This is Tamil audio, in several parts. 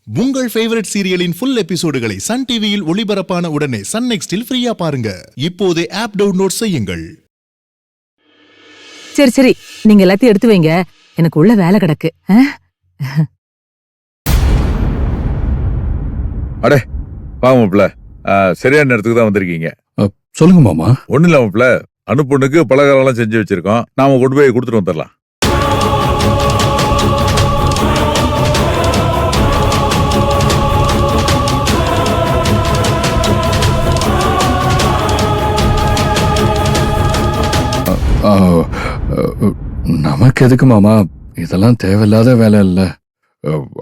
உங்கள் ஃபேவரட் சீரியலின் ஃபுல் எபிசோடுகளை சன் டிவியில் ஒளிபரப்பான உடனே சன் நெக்ஸ்டில் ஃப்ரீயா பாருங்க. இப்போதே ஆப் டவுன்லோட் செய்யுங்கள். சரி சரி, நீங்க எல்லாத்தையும் எடுத்து வைங்க, எனக்கு உள்ள வேலை கிடக்கு. அடே வாங்கப்ல, சரியான நேரத்துக்கு தான் வந்திருக்கீங்க. சொல்லுங்க மாமா. ஒண்ணு இல்லாமப்ல, அனுப்புனுக்கு பலகாரம் எல்லாம் செஞ்சு வச்சிருக்கோம். நாம கொண்டு போய் கொடுத்துட்டு வந்துடலாம். நமக்கு எதுக்கு மாமா, இதெல்லாம் தேவையில்லாத வேலை இல்ல.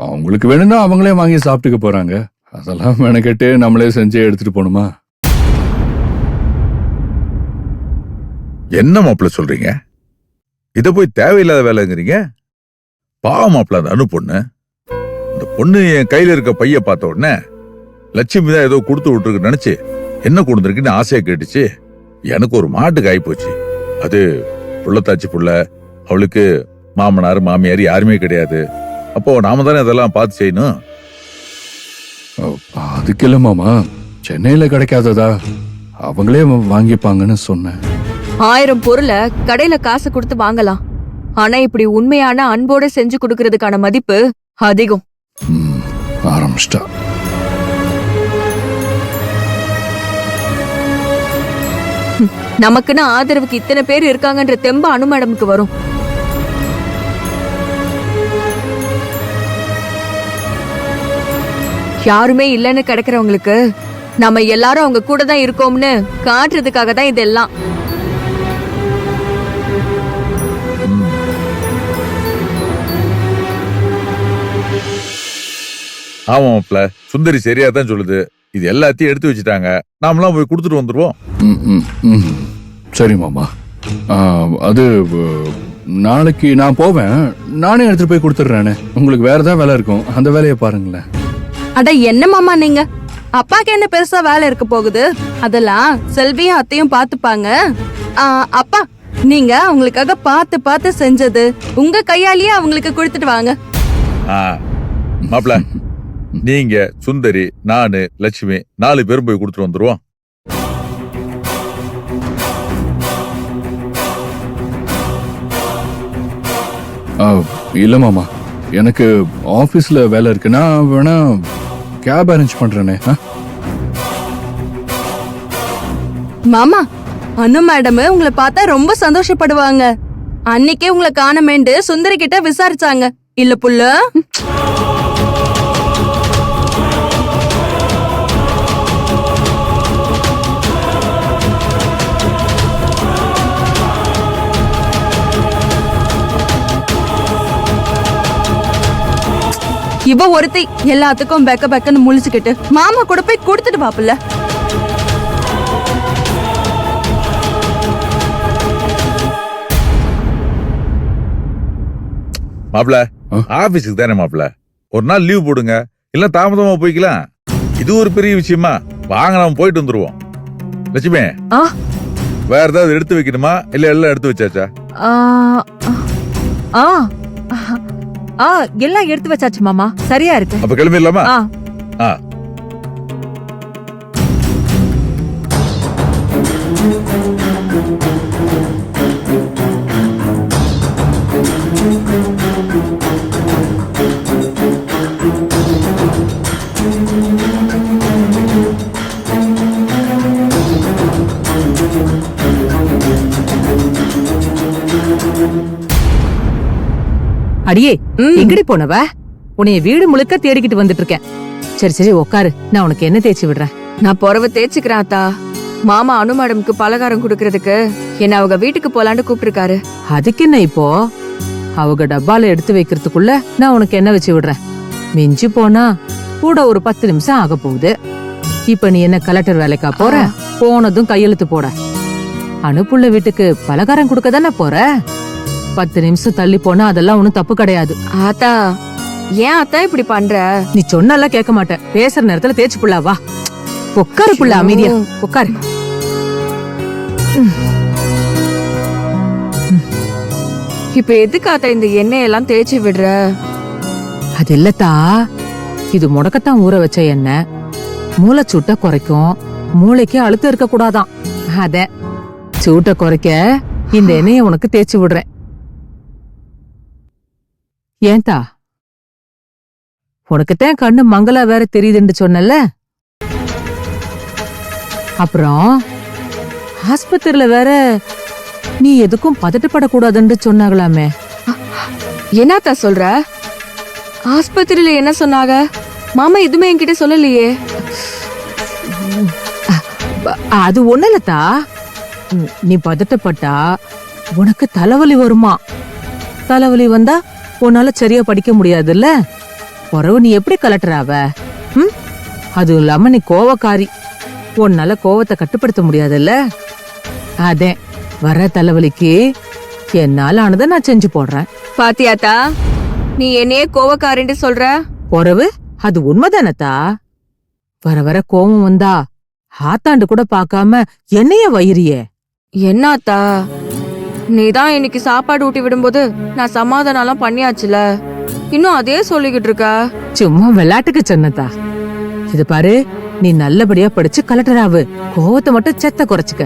அவங்களுக்கு வேணும்னா அவங்களே வாங்கி சாப்பிட்டுக்க போறாங்க. அதெல்லாம் மெனக்கெட்டு நம்மளே செஞ்சு எடுத்துட்டு போகணுமா? என்ன மாப்பிள்ள சொல்றீங்க? இத போய் தேவையில்லாத வேலைங்கிறீங்க? பாவம் மாப்பிள்ள, அந்த அனுப்பொண்ணு. இந்த பொண்ணு என் கையில இருக்க பைய பார்த்த உடனே லட்சுமி தான் ஏதோ கொடுத்து விட்டுருக்கு நினைச்சு என்ன கொடுத்துருக்குன்னு ஆசையா கேட்டுச்சு. எனக்கு ஒரு மாட்டுக்கு ஆயிப்போச்சு. அது புள்ளத்தாச்சி புள்ள, அவளுக்கு மாமனார் மாமியார் யாருமே கிடையாது. அப்போ நாம தானே அதெல்லாம் பார்த்து செய்யணும். அதுக்கு இல்ல மாமா, சென்னையில கிடைக்காததா அவங்களே வாங்கிப்பாங்கன்னு சொன்னேன். 1000 பொருளை கடையில காசு கொடுத்து வாங்கலாம், ஆனா இப்படி உண்மையான அன்போட செஞ்சு கொடுக்கறதுக்கான மதிப்பு அதிகம். ஆரம்பிச்சிட்டா. நமக்குன்னு ஆதரவுக்கு இத்தனை பேர் இருக்காங்கன்ற தெம்பு அனு மேடமுக்கு வரும். யாருமே இல்லைன்னு கிடைக்கிறவங்களுக்கு நம்ம எல்லாரும் அவங்க கூட தான் இருக்கோம்னு காட்டுறதுக்காக தான் இதெல்லாம். ஆமா மாப்பிள்ள, சுந்தரி சரியா தான் சொல்லுது. இது எல்லாத்தையும் எடுத்து வச்சுட்டாங்க, நாமெல்லாம் போய் கொடுத்துட்டு வந்துருவோம். சரி மாமா, அது நாளைக்கு நான் போவேன், நானே எடுத்துட்டு போய் கொடுத்துட்றேனே. உங்களுக்கு வேற ஏதாவது வேலை இருக்கும், அந்த வேலையை பாருங்களேன். அட என்ன மாமா நீங்க, அப்பாக்கு என்ன பெருசா வேலை இருக்க போகுது? அதெல்லாம் செல்வியும் அத்தையும் பாத்துப்பாங்க. அப்பா, நீங்க அவங்களுக்காக பார்த்து பார்த்து செஞ்சது உங்க கையாலேயே அவங்களுக்கு கொடுத்துட்டு வாங்க. மாப்பிள்ள, நீங்க சுந்தரி நானு லட்சுமி 4 பேரும் போய் கொடுத்துட்டு வந்துருவோம். இல்ல மாமா, எனக்கு ஆபீஸ்ல வேலை இருக்கு, நான் வேணா கேப் அரேஞ்ச் பண்றேனே. மாமா, அனு மேடம் உங்களை பார்த்தா ரொம்ப சந்தோஷப்படுவாங்க. அன்னைக்கே உங்களை காணமேண்டு சுந்தரி கிட்ட விசாரிச்சாங்க இல்ல புள்ள? இவ ஒருத்தி எல்லாத்துக்கும் பெக்க பெக்கன்னு முழிச்சுக்கிட்டு மாமா கூட போய் கொடுத்துட்டு பாப்புல. மாப்பிள்ள, ஆபீஸுக்கு தானே மாப்பிள்ள, ஒரு நாள் லீவ் போடுங்க, இல்ல தாமதமா போய்க்கலாம். இது ஒரு பெரிய விஷயமா? வாங்க, நாம போயிட்டு வந்துருவோம். லட்சுமி, வேற ஏதாவது எடுத்து வைக்கணுமா, இல்ல எல்லாம் எடுத்து வச்சாச்சா? எல்லாம் எடுத்து வச்சாச்சு மாமா, சரியா இருக்கு. அப்ப கிளம்பிடலாமா? அடியே, எங்கடி போனவ? உன்னைய வீடு முழுக்க தேடிக்கிட்டு வந்துட்டு இருக்கேன். சரி சரி உக்காரு, நான் உனக்கு என்ன தேய்ச்சி விடுறேன். நான் பொறவை தேய்ச்சிக்கிறேன் அத்தா. மாமா அனு மேடமுக்கு பலகாரம் கொடுக்கறதுக்கு என்ன அவங்க வீட்டுக்கு போலான்னு கூப்பிட்டுருக்காரு. அதுக்கு என்ன இப்போ? அவங்க டப்பால எடுத்து வைக்கிறதுக்குள்ள நான் உனக்கு என்ன வச்சு விடுறேன். மிஞ்சி போனா கூட ஒரு 10 நிமிஷம் ஆக போகுது. இப்ப நீ என்ன கலெக்டர் வேலைக்கா போற? போனதும் கையெழுத்து போட. அனுப்புள்ள வீட்டுக்கு பலகாரம் கொடுக்க தானே போற. 10 நிமிஷம் தள்ளி போனா அதெல்லாம் ஒண்ணும் தப்பு கிடையாது. ஆத்தா, ஏன் அத்தா இப்படி பண்ற? நீ சொன்னால கேட்க மாட்டேன். பேசுற நேரத்துல தேய்ச்சி புள்ளா வா. உட்காரு புள்ள, அமைதியா உட்காரு. இப்ப எதுக்கு அத்தா இந்த எண்ணெயெல்லாம் தேய்ச்சி விடுற? அது இல்லத்தா, இது முடக்கத்தான் ஊற வச்ச எண்ணெய், மூளைச்சூட்டை குறைக்கும், மூளைக்கு அழுத்தம் இருக்க கூடாதாம். அத சூட்டை குறைக்க இந்த எண்ணெயை உனக்கு தேய்ச்சி விடுறேன். ஏன்டா, உனக்குத்தான் கண்ணு மங்களா வேற தெரியுதுன்னு சொன்னல. அப்புறம் ஆஸ்பத்திரியில வேற நீ எதுக்கும் பதட்டப்படக்கூடாதுன்னு சொன்னாங்களாமே. என்னத்தா சொல்ற? ஆஸ்பத்திரியில என்ன சொன்னாங்க? மாமா எதுவுமே என்கிட்ட சொல்லலையே. அது ஒண்ணு இல்லத்தா, நீ பதட்டப்பட்டா உனக்கு தலைவலி வருமா. தலைவலி வந்தா உன்னால சரியா படிக்க முடியாதுல்ல. பிறகு நீ எப்படி கலெக்டராவ? அதுவும் இல்லாம நீ கோவக்காரி, உன்னால கோவத்தை கட்டுப்படுத்த முடியாதுல்ல. அதே வர தலைவலிக்கு என்னால ஆனதை நான் செஞ்சு போடுறேன். பாத்தியாத்தா, நீ என்னையே கோவக்காரன்ட்டு சொல்ற. பொறவு அது உண்மைதானத்தா. வர வர கோவம் வந்தா ஆத்தாண்டு கூட பாக்காம என்னைய வயிறியே. என்னாத்தா, நீதான் இன்னைக்கு சாப்பாடு ஊட்டி விடும்போது நான் சமாதானம் பண்ணியாச்சுல, இன்னும் அதே சொல்லிக்கிட்டு இருக்க. சும்மா விளையாட்டுக்கு சொன்னதா. இது பாரு, நீ நல்லபடியா படிச்சு கலெக்டர் ஆவு, கோவத்தை மட்டும் செத்த குறைச்சுக்க.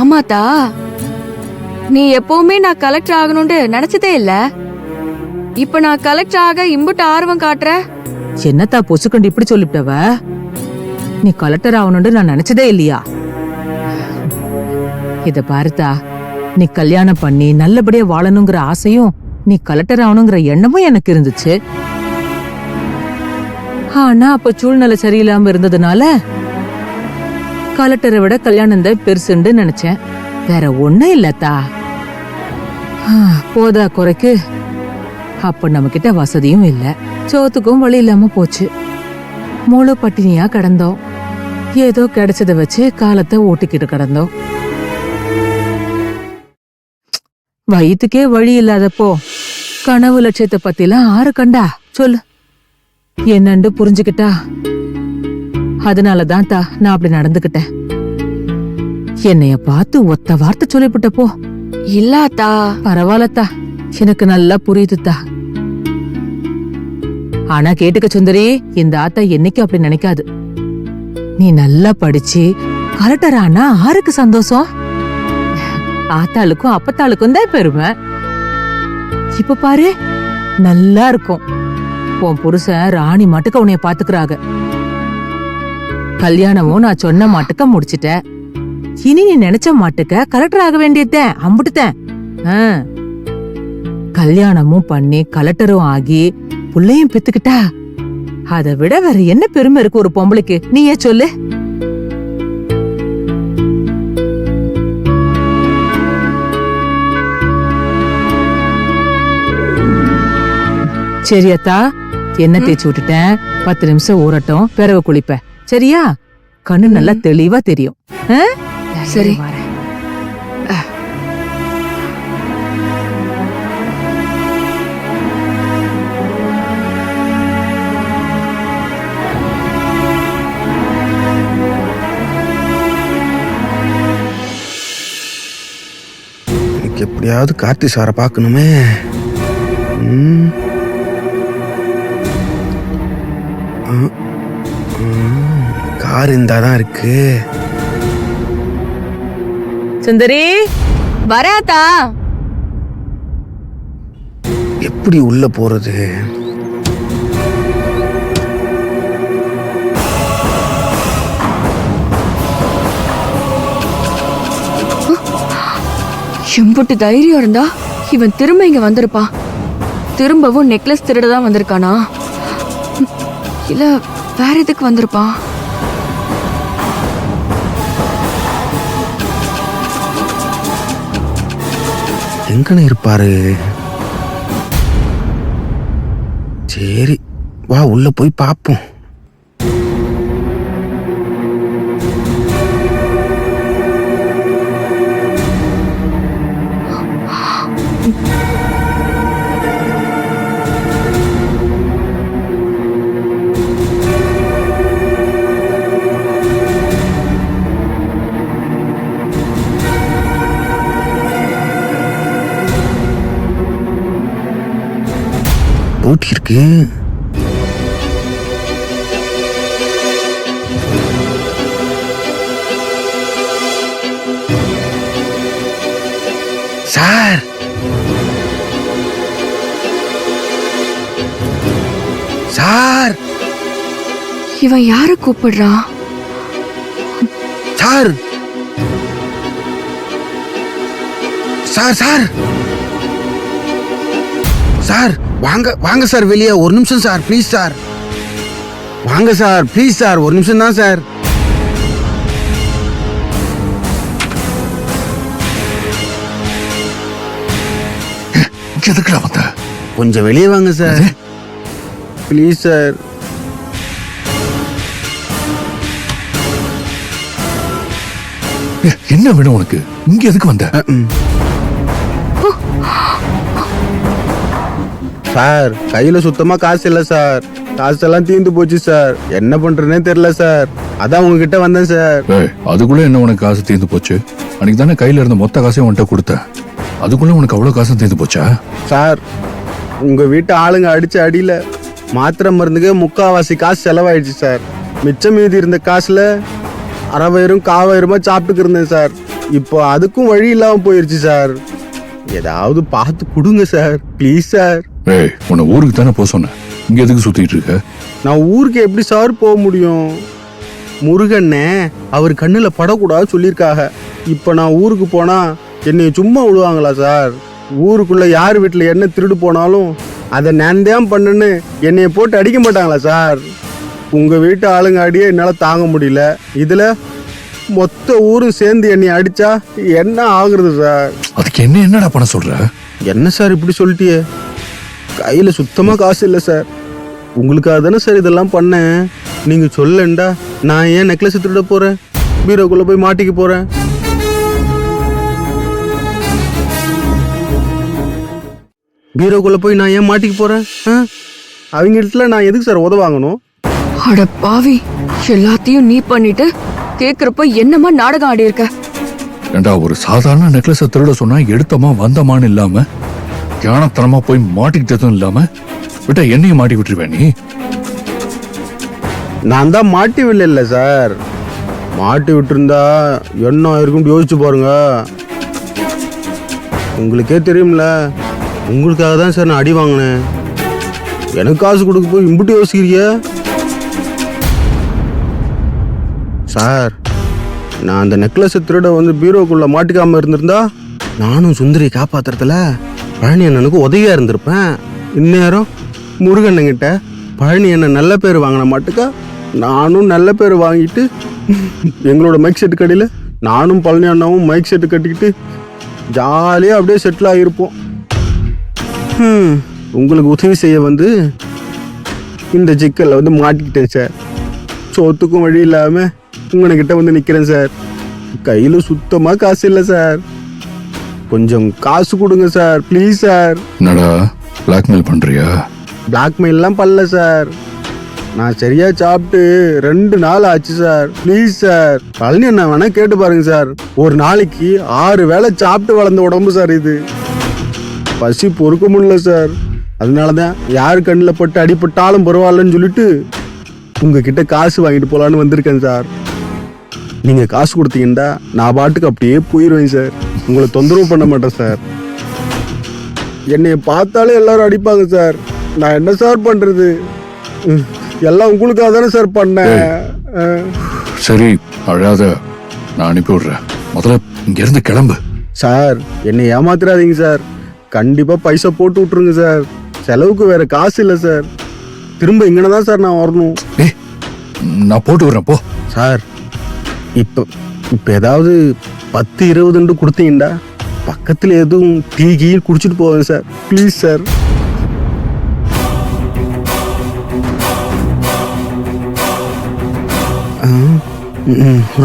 ஆமாத்தா, நீ எப்பவுமே நான் கலெக்டர் ஆகணும்னு நினைச்சதே இல்ல. இப்ப நான் கலெக்டர் ஆக இம்புட்டு ஆர்வம் காட்டுற. என்னத்தா பொசுக்கண்டு இப்படி சொல்லிவிட்டவ? நீ கலெக்டர் ஆகணும்னு நான் நினைச்சதே இல்லையா? இத பாருத்தா, நீ கல்யாணம் பண்ணி நல்லபடியா வாழணுங்கிற ஆசையும் நீ கலெக்டர் ஆகணுங்கிற எண்ணமும் எனக்கு இருந்துச்சு. ஆனா அப்ப சூழ்நிலை சரியில்லாம இருந்ததுனால கலெக்டரை விட கல்யாணம் தான் பெருசுன்னு நினைச்சேன். வேற ஒண்ணும் இல்லத்தா. போதா குறைக்கு அப்ப நம்ம கிட்ட வசதியும் இல்ல, சோத்துக்கும் வழி இல்லாம போச்சு. முழு பட்டினியா கிடந்தோம். ஏதோ கிடைச்சத வச்சு காலத்தை ஓட்டிக்கிட்டு கிடந்தோம். வயிற்றுக்கே வழி இல்லாதப்போ கனவு லட்சியத்தை பத்திலாம் ஆறு கண்டா சொல்லு. என்னண்டு புரிஞ்சுக்கிட்டா. அதனாலதான் தா நான் அப்படி நடந்துகிட்டேன். என்னைய பார்த்து ஒத்த வார்த்தை சொல்லிவிட்டப்போ. இல்லாத்தா, பரவாயில்லத்தா, எனக்கு நல்லா புரியுதுத்தா. ஆனா கேட்டுக்க சுந்தரி, இந்த ஆத்தா என்னைக்கு அப்படி நினைக்காது. நீ நல்லா படிச்சு கலெக்டர் ஆனா ஆருக்கு சந்தோஷம்? ஆத்தாளுக்கும் அப்பத்தாளுக்கும் தான் பெருமை. இப்ப பாரு, நல்லா இருக்கும். உன் புருஷன் ராணி மாட்டுக்க உன்னைய பாத்துக்கிறாங்க. கல்யாணமும் நான் சொன்ன மாட்டுக்க முடிச்சிட்ட. இனி நீ நினைச்ச மாட்டுக்க கலெக்டர் ஆக வேண்டியதேன், அம்புட்டுத்தேன். கல்யாணமும் பண்ணி கலெக்டரும் ஆகி புள்ளையும் பெத்துக்கிட்டா அதை விட வேற என்ன பெருமை இருக்கு ஒரு பொம்பளைக்கு? நீயே சொல்லு. சரியத்தா, எண்ணெய் தேய்ச்சி விட்டுட்டேன். 10 நிமிஷம் ஊறட்டும், பிறகு குளிப்ப. சரியா? கண்ணு நல்லா தெளிவா தெரியும். சரி. எப்படியாவது கார்த்தி சாரை பார்க்கணுமே. கார் இருந்தாதான் இருக்கு. சுந்தரி வராத்தா. எப்படி உள்ள போறது? எம்புட்டு தைரியம் இருந்தா இவன் திரும்ப இங்க வந்திருப்பான். திரும்பவும் நெக்லஸ் திருடதான் வந்திருக்கானா, இல்ல வேற எதுக்கு வந்திருப்பான்? எங்கன்னு இருப்பாரு? சரி வா, உள்ள போய் பாப்போம். பூட்டி இருக்கு. சார் சார் இவன் யார கூப்பிடுறான்? சார் சார் சார் சார் வாங்க வாங்க சார் வெளியே ஒரு நிமிஷம் சார் ப்ளீஸ் சார் வாங்க சார் ப்ளீஸ் சார் ஒரு நிமிஷம் தான் சார் எதுக்குடா வந்த? கொஞ்சம் வெளியே வாங்க சார் ப்ளீஸ் சார் என்ன வேணும் உனக்கு? இங்க எதுக்கு வந்த? சார் கையில சுத்தமா காசு இல்ல சார் காசெல்லாம் தீர்ந்து போச்சு சார் என்ன பண்றதுனே தெரியல சார் அதான் உங்ககிட்ட வந்தேன் சார் ஏய், அதுக்குள்ள என்ன உனக்கு காசு தீர்ந்து போச்சு? அன்னைக்கு தானே கையில இருந்த மொத்த காசையும் உன்கிட்ட கொடுத்தேன். அதுக்குள்ள உனக்கு அவ்வளவு காசு தீர்ந்து போச்சா? சார் உங்க வீட்டு ஆளுங்க அடிச்ச அடியில மாத்திரை மருந்துக்கு 3/4 காசு செலவாயிடுச்சு சார் மிச்சம் மீதி இருந்த காசுல அரைவயிரும் காவயிரமா சாப்பிட்டுக்கு இருந்தேன் சார் இப்போ அதுக்கும் வழி இல்லாம போயிருச்சு சார் ஏதாவது பார்த்து கொடுங்க சார் ப்ளீஸ் சார் ஏய், உன்னை ஊருக்கு தானே போக சொன்னேன். இங்க எதுக்கு சுத்திட்டு இருக்க? நான் ஊருக்கு எப்படி சார் போக முடியும் முருகண்ணே அவர் கண்ணுல படக்கூடாது சொல்லியிருக்காங்க இப்ப நான் ஊருக்கு போனா என்னை சும்மா விடுவாங்களா சார் ஊருக்குள்ள யார் வீட்டுல என்ன திருடு போனாலும் அதை நான் தான் பண்ணுன்னு என்னைய போட்டு அடிக்க மாட்டாங்களா சார் உங்க வீட்டு ஆளுங்க அடியே என்னால தாங்க முடியல இதுல மொத்த ஊரும் சேர்ந்து என்னை அடிச்சா என்ன ஆகுறது சார் அதுக்கு என்னடா பண்ண சொல்ற? என்ன சார் இப்படி சொல்லிட்டியே கையில சுத்தமா காசு இல்லை சார் உங்களுக்காக தானே சார் இதெல்லாம் பண்ணேன் நீங்க சொல்லண்டா நான் ஏன் நெக்லஸ் திருட போறேன் பீரோக்குள்ள போய் மாட்டிக்க போறேன் பீரோக்குள்ள போய் நான் ஏன் மாட்டிக்க போறேன் அவங்க இடத்துல நான் எதுக்கு சார் உதவாங்கணும் அட பாவி எல்லாத்தையும் நீ பண்ணிட்டு கேக்குறப்ப என்னமா நாடகம் ஆடி இருக்க? ஏண்டா, ஒரு சாதாரண நெக்லஸை திருட சொன்னா எடுத்தமா வந்தமான்னு இல்லாம ஞானத்தனமா போய் மாட்டிக்கிட்டதும் இல்லாம விட்டா என்னையும் மாட்டி விட்டுருவேன் நீ. நான் தான் மாட்டி விடல சார் மாட்டி விட்டுருந்தா என்ன இருக்குன்னு யோசிச்சு பாருங்க உங்களுக்கே தெரியும்ல உங்களுக்காக தான் சார் நான் அடி வாங்கினேன் எனக்கு காசு கொடுக்க போய் இம்புட்டு யோசிக்கிறீங்க சார் நான் அந்த நெக்லஸை திருட வந்து பீரோக்குள்ள மாட்டிக்காம இருந்திருந்தா நானும் சுந்தரி காப்பாத்துறதுல பழனி அண்ணனுக்கு உதவியா இருந்திருப்பேன் இந்நேரம் முருகண்ணங்கிட்ட பழனி அண்ணன் நல்ல பேர் வாங்கின மாட்டுக்கா நானும் நல்ல பேர் வாங்கிட்டு எங்களோட மைக் செட்டு கடையில் நானும் பழனி அண்ணாவும் மைக் செட்டு கட்டிக்கிட்டு ஜாலியாக அப்படியே செட்டில் ஆகியிருப்போம் உங்களுக்கு உதவி செய்ய வந்து இந்த சிக்கலில் வந்து மாட்டிக்கிட்டேன் சார் சோத்துக்கும் வழி இல்லாமல் உங்ககிட்ட வந்து நிற்கிறேன் சார் கையில் சுத்தமாக காசு இல்லை சார் கொஞ்சம் காசு கொடுங்க சார் ப்ளீஸ் சார் என்னடா பிளாக்மெயில் பண்றியா? பிளாக்மெயில்லாம் பண்ணல சார் நான் சரியா சாப்பிட்டு 2 நாள் ஆச்சு சார் ப்ளீஸ் சார் பழனி என்ன வேணா கேட்டு பாருங்க சார் ஒரு நாளைக்கு 6 வேளை சாப்பிட்டு வளர்ந்த உடம்பு சார் இது பசி பொறுக்க முடியல சார் அதனாலதான் யார் கண்ணில் பட்டு அடிபட்டாலும் பரவாயில்லன்னு சொல்லிட்டு உங்ககிட்ட காசு வாங்கிட்டு போலான்னு வந்திருக்கேன் சார் நீங்க காசு கொடுத்தீங்கன்னா நான் பாட்டுக்கு அப்படியே போயிடுவேன் சார் உங்களை தொந்தரவு பண்ண மாட்டேன் சார் என்னைய பார்த்தாலே எல்லாரும் அடிப்பாங்க சார் நான் என்ன சார் பண்றது எல்லாம் உங்களுக்காக தானே சார் பண்ணேன் சரி, அழாத, நான் அனுப்பி விடுறேன். முதல்ல இங்க இருந்து கிளம்பு. சார் என்னை ஏமாத்திராதீங்க சார் கண்டிப்பா பைசா போட்டு விட்டுருங்க சார் செலவுக்கு வேற காசு இல்லை சார் திரும்ப இங்கன தான் சார் நான் வரணும் ஏய், நான் போட்டு விடுறேன் போ. சார் இப்போ ஏதாவது 10-20 கொடுத்தீங்கடா பக்கத்தில் எதுவும் டீ கீ குடிச்சிட்டு போவேன் சார் ப்ளீஸ் சார்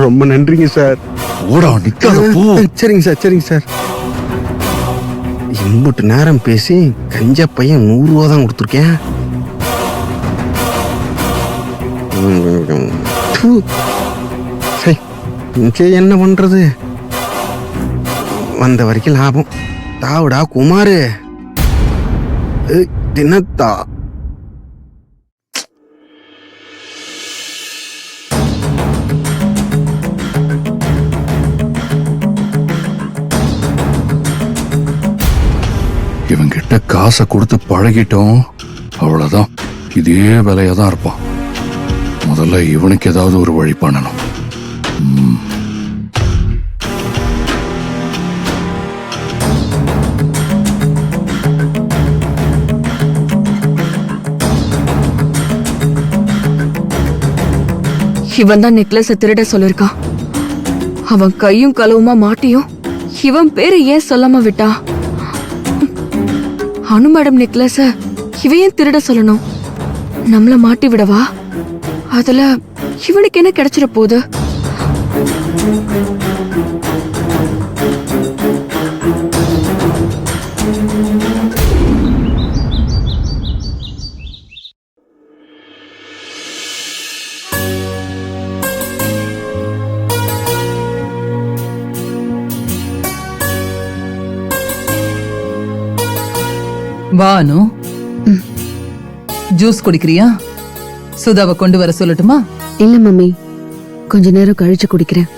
ரொம்ப நன்றிங்க சார் ஓடா, நிக்காத, போ. சரிங்க சார் சரிங்க சார் இம்புட்டு நேரம் பேசி கஞ்சா பையன் 100 ரூபா தான் கொடுத்துருக்கேன் என்ன பண்றது வந்த வரைக்கும் லாபம் தாவுடா குமாரு தினத்தா காசை கொடுத்து பழகிட்டோம், அவ்வளவுதான். இதே வேலையா தான் இருப்பான். முதல்ல இவனுக்கு ஏதாவது ஒரு வழி பண்ணணும். இவன் தான் நெக்லஸ திருட சொல்லிருக்கான். அவன் கையும் களவுமா மாட்டியும் இவன் பேரு ஏன் சொல்லாம விட்டா? அனு மேடம் நெக்லஸ இவன் ஏன் திருட சொல்லணும்? நம்மள மாட்டி விடவா? அதுல இவனுக்கு என்ன கிடைச்சிட போகுது? வா அனு, ஜூஸ் குடிக்கிறியா? சுதாவை கொண்டு வர சொல்லட்டுமா? இல்ல மம்மி, கொஞ்ச நேரம் கழிச்சு குடிக்கிறேன்.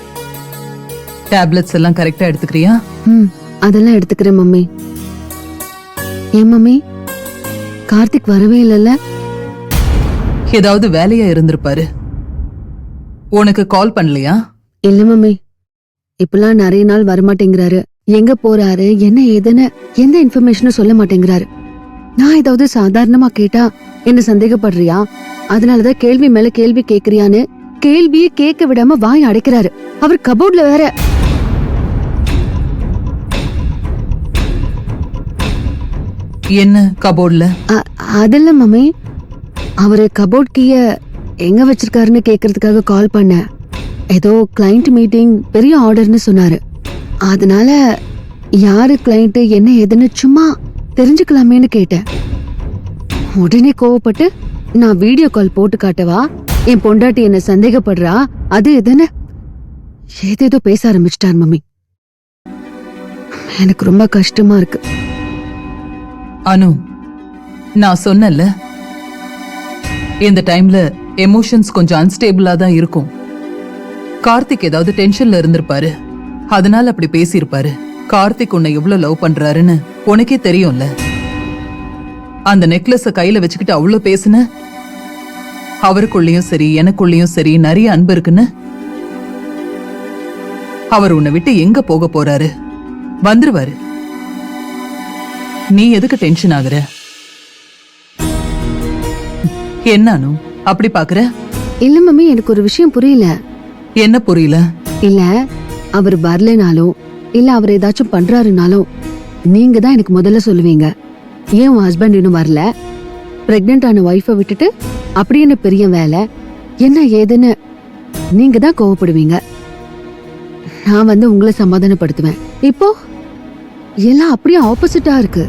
டேப்லெட்ஸ் எல்லாம் கரெக்டா எடுத்துக்கிறியா? அதெல்லாம் எடுத்துக்கிறேன் மம்மி. ஏன் மம்மி, கார்த்திக் வரவே இல்லைல்ல? ஏதாவது வேலையா இருந்திருப்பாரு. உனக்கு கால் பண்ணலையா? இல்ல மம்மி, இப்பெல்லாம் நிறைய நாள் வரமாட்டேங்கிறாரு. எங்க போறாரு, என்ன ஏதுன்னு எந்த இன்ஃபர்மேஷனும் சொல்ல மாட்டேங்கிறாரு. நான் ஏதாவது சாதாரணமா கேட்டா என்ன சந்தேகப்படுறியா, அதனாலதான் கேள்வி மேல கேள்வி கேக்குறியான்னு கேள்வியே கேட்க விடாம வாய் அடைக்கிறாரு. அவர் கபோர்ட்ல வேற. என்ன கபோர்ட்ல? அதில்ல மம்மி, அவரு கபோர்ட் கீய எங்க வச்சிருக்காருன்னு கேக்குறதுக்காக கால் பண்ண. ஏதோ கிளைண்ட் மீட்டிங், பெரிய ஆர்டர்னு சொன்னாரு. அதனால யாரு கிளைண்ட் என்ன ஏதுன்னு சும்மா தெரிஞ்சுக்கலாமேன்னு கேட்டேன். உடனே கோவப்பட்டு நான் வீடியோ கால் போட்டு காட்டவா, என் பொண்டாட்டி என்ன சந்தேகப்படுறா, அது இதுன்னு ஏதேதோ பேச ஆரம்பிச்சிட்டார் மம்மி. எனக்கு ரொம்ப கஷ்டமா இருக்கு. அனு, நான் சொன்னல, இந்த டைம்ல எமோஷன்ஸ் கொஞ்சம் அன்ஸ்டேபிளா தான் இருக்கும். கார்த்திக் ஏதாவது டென்ஷன்ல இருந்திருப்பாரு, அதனால அப்படி பேசியிருப்பாரு. கார்த்திக் உன்னை எவ்வளவு லவ் பண்றாருன்னு உனக்கே தெரியும்ல. அந்த நெக்லஸ கையில வச்சுக்கிட்டு அவ்வளவு பேசுன. அவருக்குள்ளயும் சரி எனக்குள்ளயும் சரி நிறைய அன்பு இருக்குன்னு. அவர் உன்னை விட்டு எங்க போக போறாரு? வந்துருவாரு. நீ எதுக்கு டென்ஷன் ஆகுற? என்னானு அப்படி பாக்குற? இல்ல மம்மி, எனக்கு ஒரு விஷயம் புரியல. என்ன புரியல? இல்ல, அவர் வரலனாலும் இல்ல அவர் ஏதாச்சும் பண்றாருனாலும் நீங்க தான் எனக்கு முதல்ல சொல்லுவீங்க. ஏன் உன் ஹஸ்பண்ட் இன்னும் வரல, பிரெக்னென்ட் ஆன ஒய்ஃபை விட்டுட்டு அப்படி என்ன பெரிய வேலை, என்ன ஏதுன்னு நீங்க தான் கோவப்படுவீங்க. நான் வந்து உங்களை சமாதானப்படுத்துவேன். இப்போ எல்லாம் அப்படியே ஆப்போசிட்டா இருக்கு.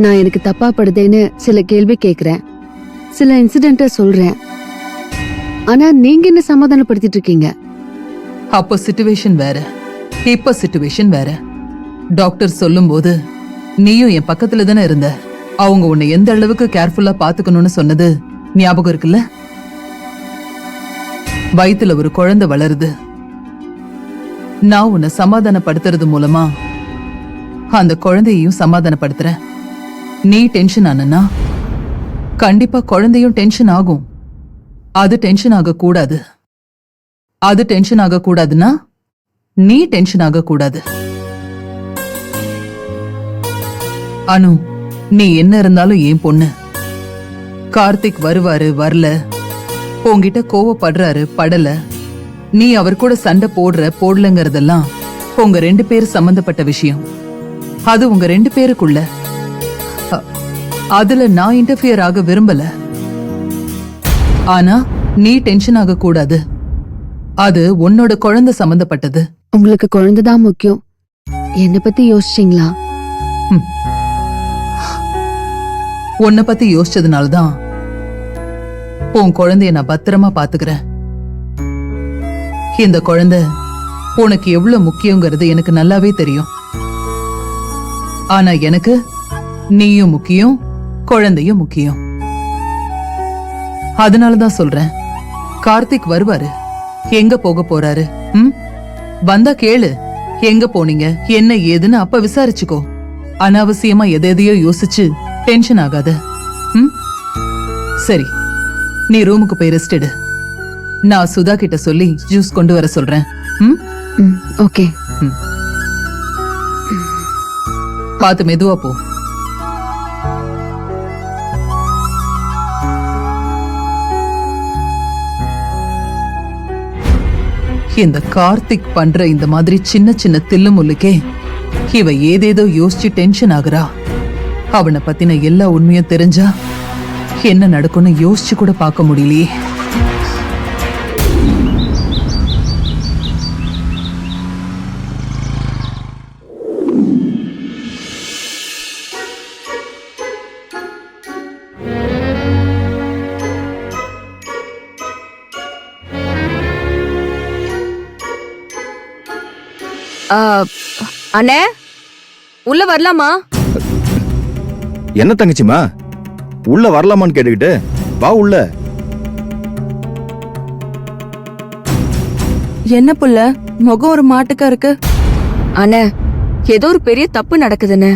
நான் எனக்கு தப்பா படுதேன்னு சில கேள்வி கேக்குறேன், சில இன்சிடென்ட்ட சொல்றேன். ஆனா நீங்க என்ன சமாதானப்படுத்திட்டு இருக்கீங்க. அப்போ சிச்சுவேஷன் வேற, இப்ப சிச்சுவேஷன் வேற. டாக்டர் சொல்லும்போது நீயும் என் பக்கத்துல தானே இருந்த. அவங்க உன்னை எந்த அளவுக்கு கேர்ஃபுல்லா பாத்துக்கணும்னு சொன்னது ஞாபகம் இருக்குல்ல? வயித்துல ஒரு குழந்தை வளருது. நான் உன்னை சமாதானப்படுத்துறது மூலமா அந்த குழந்தையையும் சமாதானப்படுத்துறேன். நீ டென்ஷன் ஆனா கண்டிப்பா குழந்தையும் டென்ஷன் ஆகும். அது டென்ஷன் ஆக கூடாது. அது டென்ஷன் ஆக கூடாதுன்னா நீ டென்ஷன் ஆக கூடாது. அனு, நீ என்ன இருந்தாலும் ஏன் பொண்ணு. கார்த்திக் வருவாரு வரல, உன்கிட்ட கோவப்படுறாரு படல, நீ அவர் கூட சண்டை போடுற போடலங்கிறதெல்லாம் உங்க 2 பேர் சம்பந்தப்பட்ட விஷயம். அது உங்க 2 பேருக்குள்ள. அதுல நான் இன்டர்ஃபியர் ஆக விரும்பல. ஆனா நீ டென்ஷன் ஆக கூடாது. அது உன்னோட குழந்தை சம்பந்தப்பட்டது. உங்களுக்கு குழந்தைதான் முக்கியம். என்ன பத்தி யோசிச்சீங்களா? உன்னை பத்தி யோசிச்சதுனாலதான் உன் குழந்தைய நான் பத்திரமா பாத்துக்கிறேன். இந்த குழந்தை உனக்கு எவ்வளவு முக்கியங்கிறது எனக்கு நல்லாவே தெரியும். ஆனா எனக்கு நீயும் முக்கியம், குழந்தையும் முக்கியம். அதனாலதான் சொல்றேன், கார்த்திக் வருவாரு. எங்க போக போறாரு? வந்தா கேளு, எங்க போனீங்க என்ன ஏதுன்னு அப்ப விசாரிச்சுக்கோ. அனாவசியமா எதையோ யோசிச்சு டென்ஷன் ஆகாத. ம்? சரி, நீ ரூமுக்கு போய் ரெஸ்ட் எடு. நான் சுதா கிட்ட சொல்லி ஜூஸ் கொண்டு வர சொல்றேன். ம்? ம், ஓகே. பார்த்து மெதுவா போ. இந்த கார்த்திக் பண்ற இந்த மாதிரி சின்ன சின்ன தில்லுமுல்லுக்கே இவ ஏதேதோ யோசிச்சு டென்ஷன் ஆகுறா. அவனை பத்தின எல்லா உண்மையும் தெரிஞ்சா என்ன நடக்கும்னு யோசிச்சு கூட பார்க்க முடியலையே. ஆ, அண்ணே உள்ள வரலாமா? என்ன தங்கச்சிமா உள்ள வரலாமான்னு கேட்டுக்கிட்டு வா உள்ள. என்ன புள்ள முகம் ஒரு மாட்டுக்கா இருக்கு? அண்ணே ஏதோ ஒரு பெரிய தப்பு நடக்குதுண்ணே.